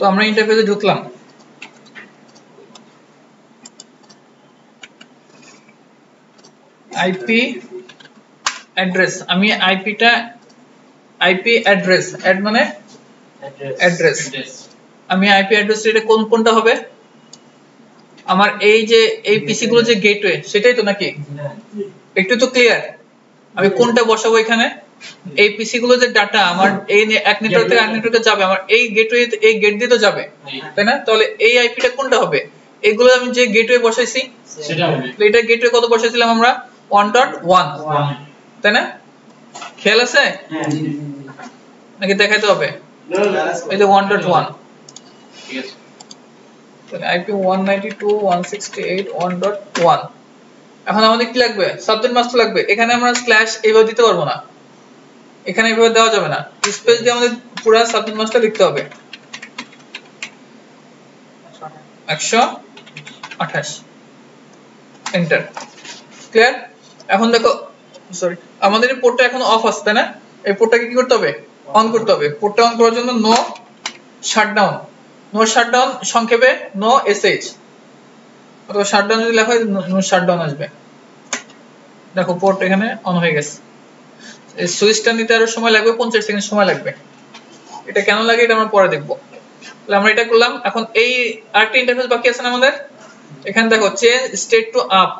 তো আমরা ইন্টারফেসে ঢুকলাম, আইপি অ্যাড্রেস, আমি আইপিটা আইপি অ্যাড্রেস, অ্যাড মানে অ্যাড্রেস, আমি আইপি অ্যাড্রেস এটা কোনটা হবে আমার এই যে এই পিসি গুলো যে গেটওয়ে সেটাই তো নাকি? একটু তো ক্লিয়ার, আমি কোনটা বসাবো এখানে? এই পিসি গুলো যে ডাটা আমার এই এক নেটওয়ার্ক থেকে আরেক নেটওয়ার্কে যাবে, আমার এই গেটওয়ে এই গেট দিয়ে তো যাবে, তাই না? তাহলে এই আইপিটা কোনটা হবে? এগুলো আমি যে গেটওয়ে বসাইছি সেটা হবে, এটা গেটওয়ে কত বসাইছিলাম আমরা? 1.1, তাই না? খেয়াল আছে নাকি দেখাইতে হবে? এই যে 1.1, ঠিক আছে। তাহলে আইপি 192.168.1.1। এখন আমাদের কি লাগবে? সাবনেট মাস্ক লাগবে। এখানে আমরা স্ল্যাশ এইভাবে দিতে পারবো না, এখানে এইভাবে দেওয়া যাবে না, স্পেস দিয়ে আমাদের পুরো সাবনেট মাস্কটা লিখতে হবে 128, এন্টার। ক্লিয়ার? এখন দেখো, সরি, আমাদের এই পোর্টটা এখন অফ আছে, তাই না? এই পোর্টটাকে কি করতে হবে? অন করতে হবে। পোর্টটা অন করার জন্য নো শাটডাউন, নো শাটডাউন সংক্ষেপে নো এসএইচ, অথবা শাটডাউন যদি লেখা হয় নো শাটডাউন আসবে। দেখো পোর্ট এখানে অন হয়ে গেছে। এই সুইচটা নিতে আরো সময় লাগবে, 50 সেকেন্ড সময় লাগবে। এটা কেন লাগে এটা আমরা পরে দেখব। তাহলে আমরা এটা করলাম। এখন এই আরেকটা ইন্টারফেস বাকি আছে না আমাদের? এখানে দেখো চেঞ্জ স্টেট টু আপ।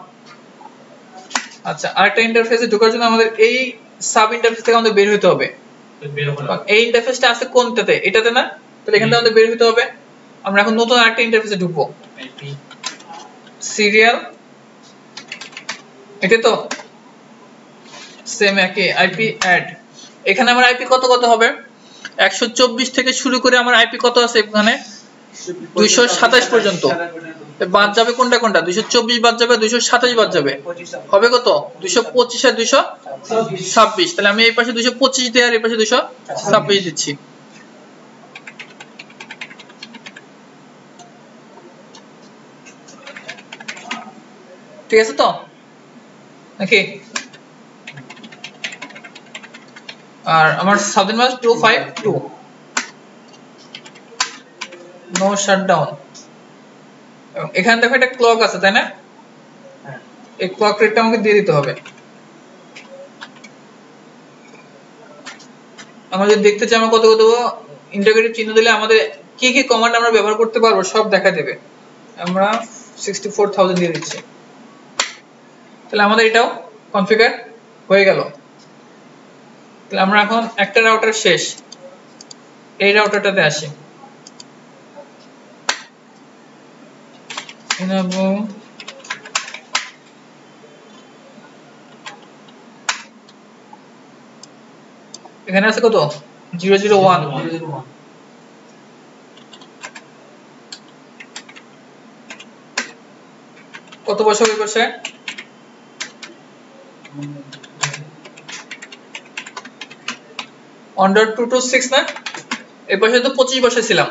আচ্ছা, আরেকটা ইন্টারফেসে ঢোকার জন্য আমাদের এই সাব ইন্টারফেস থেকে আমাদের বের হতে হবে। এই ইন্টারফেসটা আছে কোনটাতে? এটাতে না? তাহলে এখান থেকে আমাদের বের হতে হবে। আমরা এখন নতুন আরেকটা ইন্টারফেসে ঢুকবো, সিরিয়াল, এটা তো সেম একই আইপি অ্যাড। এখানে আমার আইপি কত হবে? 124 থেকে শুরু করে আমার আইপি কত আছে এখানে? 227 পর্যন্ত। বাদ যাবে কোনটা? 224 বাদ যাবে, 227 বাদ যাবে, হবে কত? 225 আর 226। তাহলে আমি এই পাশে 225 দিই আর এই পাশে 226 দিচ্ছি। ঠিক আছে তো নাকি? আর আমার সাবনেট মাস্ক 252, নো শাটডাউন। এখানে দেখো একটা ক্লক আছে, তাই না? এই ক্লক রেটটা আমাকে দিয়ে দিতে হবে। আমরা যদি দেখতে চাই আমরা কত দেবো, ইন্টিগ্রেটিভ চিহ্ন দিলে আমাদের কি কি কমান্ড আমরা ব্যবহার করতে পারবো সব দেখা দেবে। আমরা 64000 দিয়ে দিচ্ছি। তাহলে আমাদের এটাও কনফিগার হয়ে গেল। তাহলে আমরা এখন একটা রাউটার শেষ, এই রাউটারটাতে আসি। এখানে আছে কত? 001। কত বসাবো এই পাশে? আন্ডার 226 না? এই পাশে তো 25 বসাইছিলাম,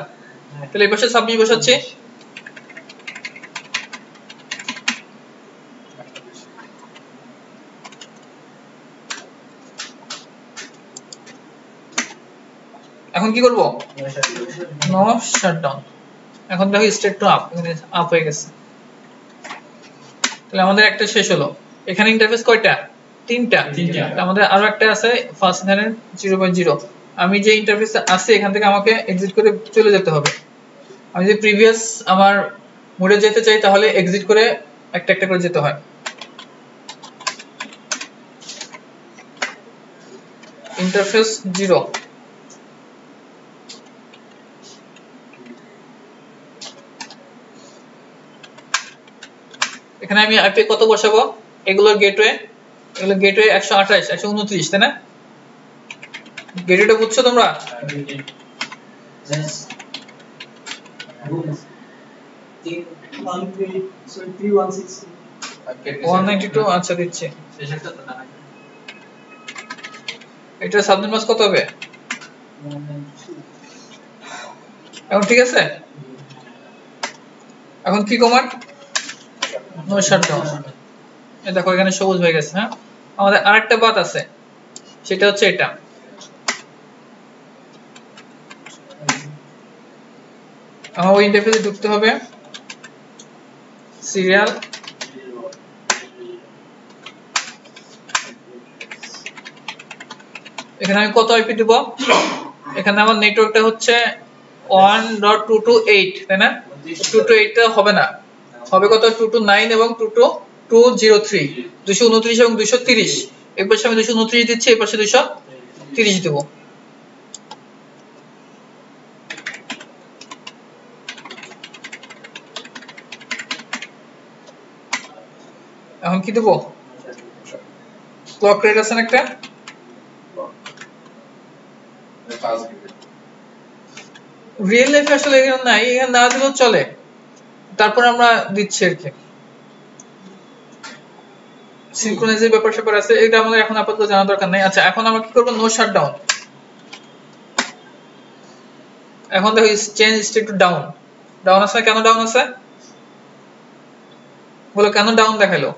তাহলে এই পাশে 26 বসাচ্ছি। এখন কি করব? No shutdown. এখন দেখো স্টেট টু আপ, এখানে আপ হয়ে গেছে। তাহলে আমাদের একটা শেষ হলো। এখানে ইন্টারফেস কয়টা? তিনটা। আমাদের আরো একটা আছে ফার্স্ট এখানে 0.0। আমি যে ইন্টারফেসে আছে এখান থেকে আমাকে এক্সিট করে চলে যেতে হবে। আমি যদি প্রিভিয়াস আমার মোডে যেতে চাই তাহলে এক্সিট করে একটা একটা করে যেতে হয়। ইন্টারফেস 0, এখানে আমি আইপি কত বসাবো? এগুলোর গেটওয়ে, এগুলো গেটওয়ে 128 129, তাই না? গেটওয়েটা বুঝছো তোমরা? 192। আচ্ছা দিচ্ছি। এটা সাবনেট মাস্ক কত হবে? এখন ঠিক আছে? এখন কি কমান্ড? No shutdown. এই দেখো এখানে সবুজ হয়ে গেছে। হ্যাঁ, আমাদের আরেকটা বাত আছে, সেটা হচ্ছে এটা। আমার ওই ইন্টারফেসে ঢুকতে হবে, সিরিয়াল, এখানে আমি কত আইপি দেব, এখানে আমার নেটওয়ার্কটা হচ্ছে 1.228 তাই না, 228 টা হবে না, হবে কত 229 এবং 22203, 229 এবং 230, এই পাশে আমি 229 দিচ্ছি, এই পাশে 230 দেব। এখন কি দেব, ক্লক রেট আছে না একটা, রিয়েল লাইফে আসলে এখানে নাই, এখানে না দিলেও চলে, তারপর আমরা দিচ্ছি আর কি, সিনক্রোনাইজের ব্যাপার স্যাপার আছে, এটা আমাদের এখন আপাতত জানা দরকার নাই। আচ্ছা এখন আমরা কি করব, নো শাটডাউন। এখন দেখো change state to down, down আছে, কেন ডাউন আছে বলো, কেন ডাউন দেখালো,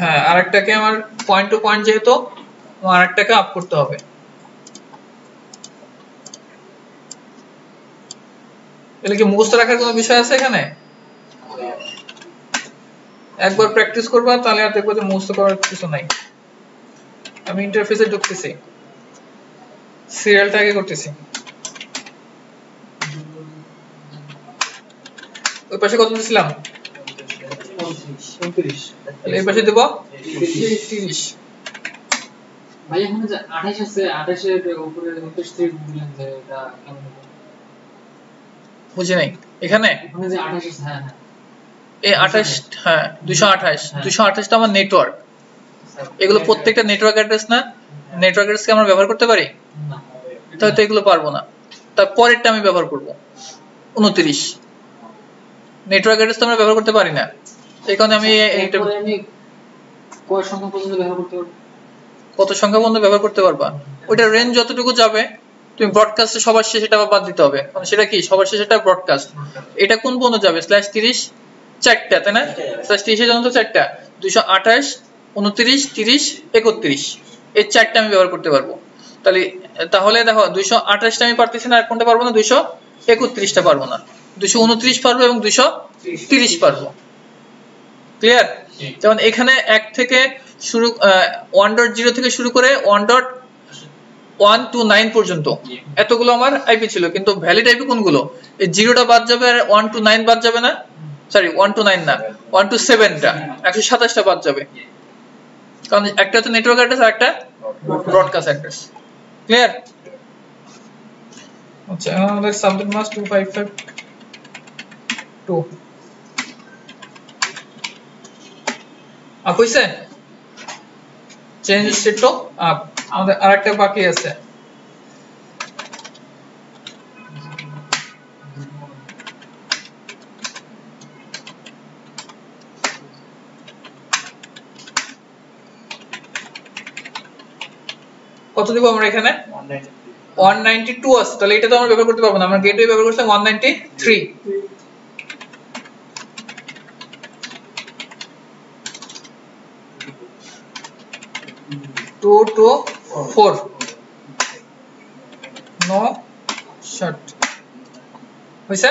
হ্যাঁ আরেকটাকে আমার পয়েন্ট টু পয়েন্ট যেহেতু আরেকটাকে আপ করতে হবে। এগুলো কি মুখস্থ রাখার কোনো বিষয় আছে এখানে, একবার প্র্যাকটিস করবা তাহলে আর দেখবো যে মুখস্থ করার কিছু নাই। আমি ইন্টারফেসে ঢুকতেছি, সিরিয়ালটা আগে করতেছি, ওই পাশে কত দিছিলাম, 29, তাহলে এই পাশে দেব 30। ভাই এখানে যে 28 আছে, 28 এর উপরে 29 থেকে বললেন যে এটা কেমন হবে, বুঝি নাই, এখানে যে 28 আছে, হ্যাঁ হ্যাঁ এই 28, হ্যাঁ 228 টা আমার নেটওয়ার্ক, এগুলো প্রত্যেকটা নেটওয়ার্ক অ্যাড্রেস না, নেটওয়ার্ক অ্যাড্রেস কি আমরা ব্যবহার করতে পারি, তাহলে তো এগুলো পারবো না, তারপরেরটা আমি ব্যবহার করব 29, নেটওয়ার্ক অ্যাড্রেস তো আমরা ব্যবহার করতে পারি না, এই কারণে আমি এইটা, আমি কয় সংখ্যা পর্যন্ত ব্যবহার করতে পারবো, কত সংখ্যা পর্যন্ত ব্যবহার করতে পারবা, ওইটা রেঞ্জ যতটুকু যাবে, তুমি ব্রডকাস্টে সবার শেষে এটা বাদ দিতে হবে, কারণ সেটা কি সবার শেষে এটা ব্রডকাস্ট, এটা কোন পর্যন্ত যাবে /30 চারটা তাই না, /30 এর জন্য তো চারটা, 228 29 30 31, এই চারটা আমি ব্যবহার করতে পারবো। তাহলে দেখো 228 টা আমি পারতেছি না, আর কোনটা পারবো না, 231 টা পারবো না, 229 পারবো এবং 230 পারবো। ক্লিয়ার? যেমন এখানে 1 থেকে শুরু 1.0 থেকে শুরু করে 1.129 পর্যন্ত এতগুলো আমার আইপি ছিল, কিন্তু ভ্যালিড আইপি কোনগুলো, এই 0টা বাদ যাবে আর 129 বাদ যাবে না, সরি 129 না 127 টা, 127 টা বাদ যাবে, কারণ একটা হচ্ছে নেটওয়ার্ক অ্যাড্রেস আর একটা ব্রডকাস্ট অ্যাড্রেস। ক্লিয়ার? আচ্ছা আমাদের সাবনেট মাস্ক 2552 আপ হইছে, চেঞ্জ স্টেট টু আপ, আমাদের আরেকটা বাকি আছে, কত দিব আমরা এখানে 192 আছে, তাহলে এটা তো আমরা ব্যবহার করতে পারবো না, আমরা গেটওয়ে ব্যবহার করছিলাম 193, 224 নো শট হইছে।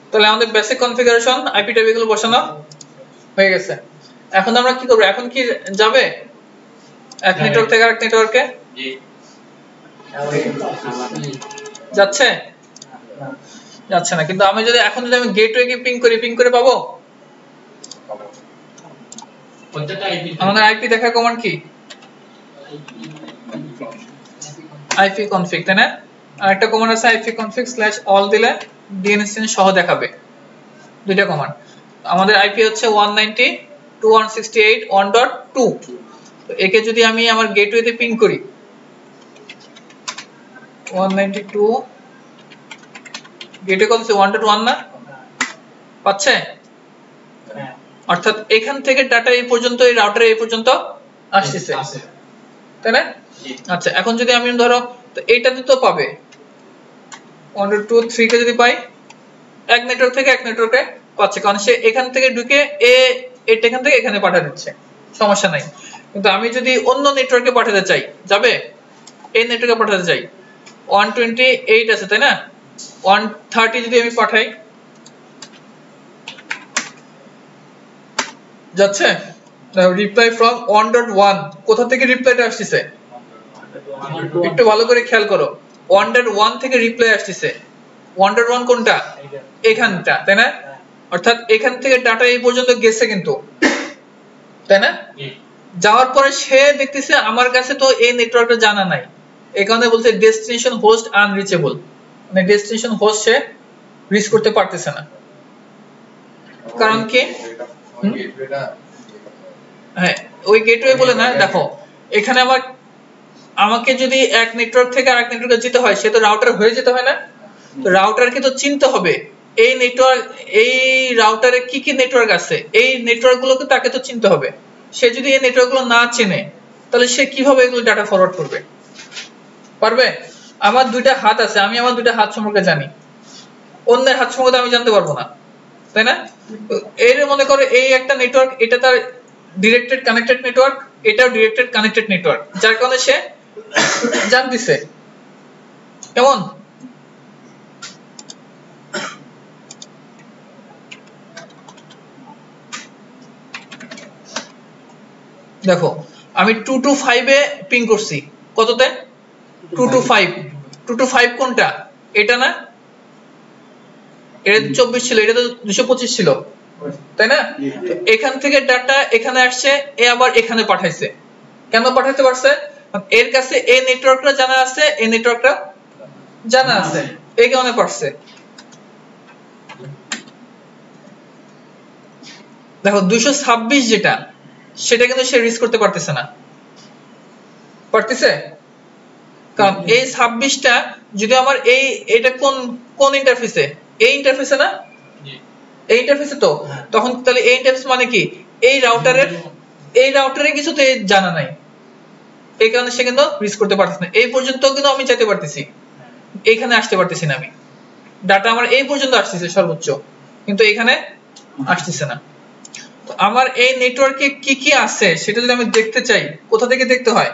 তাহলে আমাদের বেসিক কনফিগারেশন আইপি টেবিল গুলো বসানো হয়ে গেছে। এখন আমরা কি করব, এখন কি যাবে এক নেটওয়ার্ক থেকে আরেক নেটওয়ার্কে, যাচ্ছে যাচ্ছে না, কিন্তু আমি যদি এখন যদি আমি গেটওয়ে কে পিং করে পাবো, আমাদের আইপি দেখা কমান্ড কি, আইপি কনফিগ তাই না, আর একটা কমান্ড আছে আইপি কনফিগ /all দিলে ডিএনএস সহ দেখাবে, দুইটা কমান্ড। আমাদের আইপি হচ্ছে 192.168.1.2, তো একে যদি আমি আমার গেটওয়েতে পিং করি 192, গেটওয়ে কত আছে 1.1 না, পাচ্ছে, অর্থাৎ এখান থেকে ডাটা এই পর্যন্ত এই রাউটারে এই পর্যন্ত আসছে তাই না। আচ্ছা এখন যদি আমি ধরো তো এইটাতে তো পাবে 1.2.3 কে যদি পাই, এক নেটওয়ার্ক থেকে এক নেটওয়ার্কে পাচ্ছে, কারণ সে এখান থেকে ঢুকে এটা এখান থেকে এখানে পাঠা দিচ্ছে, সমস্যা নাই। কিন্তু আমি যদি অন্য নেটওয়ার্কে পাঠাতে চাই, যাবে এই নেটওয়ার্কে পাঠাতে চাই 128 আছে তাই না 130 যদি আমি পাঠাই যাচ্ছে রিপ্লাই ফ্রম 1.1 কোথা থেকে রিপ্লাইটা আসছে একটু ভালো করে খেয়াল করো 1.1 থেকে রিপ্লাই আসছে 1.1 কোনটা এখানটা তাই না অর্থাৎ এখান থেকে ডাটা এই পর্যন্ত গেছে কিন্তু তাই না যাওয়ার পরে সে দেখতেছে আমার কাছে তো এই নেটওয়ার্কটা জানা নাই এই কারণে বলছে ডেস্টিনেশন হোস্ট আনরিচেবল মানে ডেস্টিনেশন হোস্ট সে রিচ করতে পারতেছে না কারণ কি হ্যাঁ ওই গেটওয়ে বলে না দেখো এখানে আমাকে যদি এক নেটওয়ার্ক থেকে আরেক নেটওয়ার্কে যেতে হয় সে তো রাউটার হয়ে যেতে হয় না তো রাউটারকে তো চিনতে হবে এই নেটওয়ার্ক এই রাউটারে কি কি নেটওয়ার্ক আছে এই নেটওয়ার্কগুলোকে তাকে তো চিনতে হবে সে যদি এই নেটওয়ার্কগুলো না চেনে তাহলে সে কিভাবে এগুলো ডাটা ফরওয়ার্ড করবে পারবে আমার দুইটা হাত আছে আমি আমার দুইটা হাত সম্পর্কে জানি অন্যের হাত সম্পর্কে আমি জানতে পারবো না তাই না এর মনে করো এই একটা নেটওয়ার্ক এটা তার ডিরেক্টেড কানেক্টেড নেটওয়ার্ক এটাও ডিরেক্টেড কানেক্টেড নেটওয়ার্ক যার কারণে সে জানতেছে কেমন দেখো আমি 2 to 5 এ পিং করছি কততে 2 to 5 2 to 5 কোনটা এটা না এটা 24 ছিল এটা তো 225 ছিল তাই না এখান থেকে ডাটা এখানে আসছে এ আবার এখানে পাঠাইছে কেন পাঠাতে পারছে এর কাছে এই নেটওয়ার্কটা জানা আছে এই নেটওয়ার্কটা জানা আছে এই কারণে পারছে দেখো 226 যেটা সেটা কিন্তু সে রিচ করতে পারতেছে না পারতেছে কারণ এই 26টা যদি আমার এটা কোন ইন্টারফেসে এই ইন্টারফেসে না এই ইন্টারফেসে তো তখন তাহলে এই ইন্টারফেস মানে কি এই রাউটারে কিছু তো জানা নাই এই কারণে সে কিন্তু রিচ করতে পারতেছে না এই পর্যন্ত কিন্তু আমি যেতে পারতেছি এখানে আসতে পারতেছি না আমি ডাটা আমার এই পর্যন্ত আসছে সর্বোচ্চ কিন্তু এখানে আসছে না তো আমার এই নেটওয়ার্কে কি কি আছে সেটা যদি আমি দেখতে চাই কোথা থেকে দেখতে হয়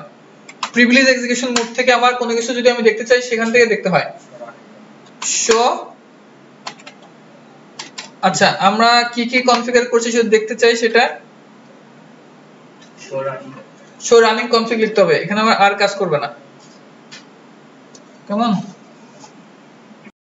প্রিভিলেজ এক্সিকিউশন মোড থেকে আমার কোনো কিছু যদি আমি দেখতে চাই সেখান থেকে দেখতে হয় শো আচ্ছা আমরা কি কি কনফিগার করছি সেটা দেখতে চাই সেটা শো রানিং কনফিগ লিখতে হবে এখানে আমার আর কাজ করবে না কেমন